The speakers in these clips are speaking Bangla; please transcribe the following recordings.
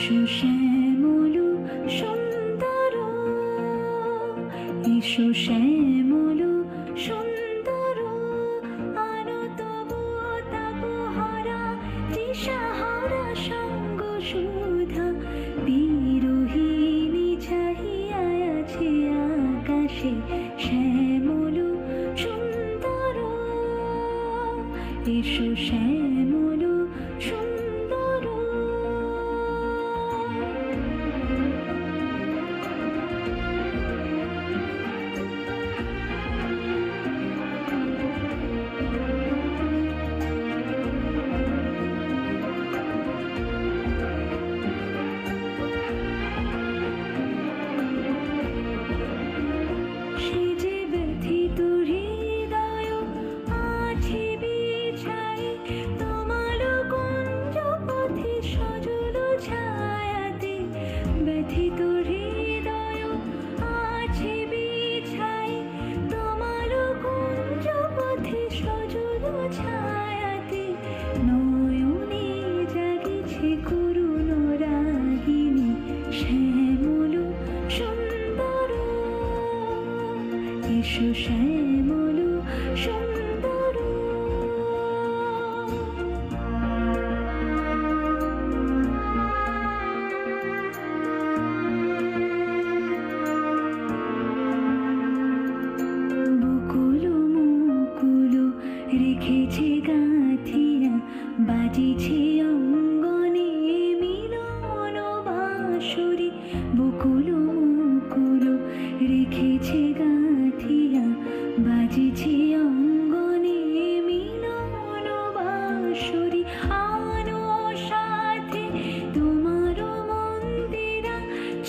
এসো শ্যামল সুন্দর, এসো শ্যামল সুন্দর, আনো তবু তাপহারা তৃষাহারা সঙ্গ সুধা। বিরোহিণী চাহিয়া আছে আকাশে শ্যামল সুন্দর, এসো শ্যামল সুন্দর। সে যে ব্যথিত হৃদয় আছে বিছাই, তোমার কুঞ্জ পথে সজল ছায়াতে। ব্যথিত হৃদয় আছে বিছাই, তোমার কুঞ্জ পথে সজল ছায়াতে। নয়নে জাগিছে করুণ রাগিনী শ্যামল সুন্দর, এসো শ্যামল সুন্দর। বকুল মুকুল রেখেছে গাঁথিয়া, বাজিছে অঙ্গনে মিলন বাঁশরি। বকুল মুকুল রেখেছে গাঁথিয়া, বাজিছে অঙ্গনে মিলন বাঁশরি। আনো সাথে তোমার মন্দিরা,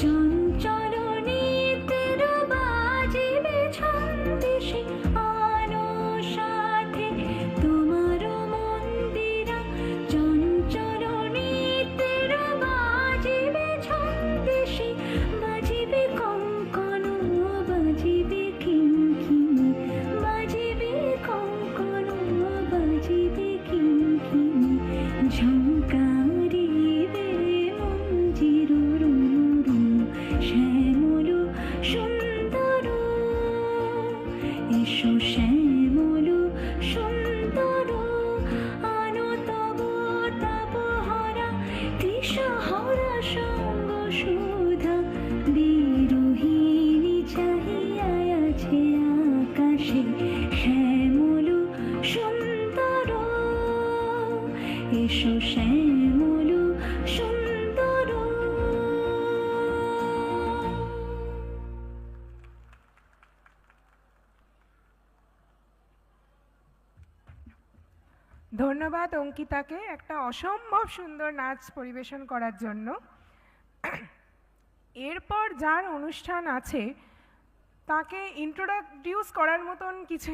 চঞ্চল নিত্যের বাজিবে ছন্দেশে। আনো সাথে তোমার মন্দিরা, চঞ্চল নিত্যের বাজিবে ছন্দেশে। বাজিবে কঙ্কণ, বাজিবে কিঙ্কিণী, বাজিবে কঙ্কণ, বাজিবে কিঙ্কিণী। ঝঙ্কারিবে মঞ্জির রুনু, শ্যামল সুন্দর, এসো শ্যামল সুন্দর। আনো তবু তাপহারা তৃষাহারা সঙ্গ সুধা। বিরোহিণী চাহিয়া আছে আকাশে শ্যামল সুন্দর, এসো শ্যামল সুন্দর। ধন্যবাদ অঙ্কিতাকে একটা অসম্ভব সুন্দর নাচ পরিবেশন করার জন্য। এরপর যার অনুষ্ঠান আছে তাকে ইন্ট্রোডিউস করার মতন কিছু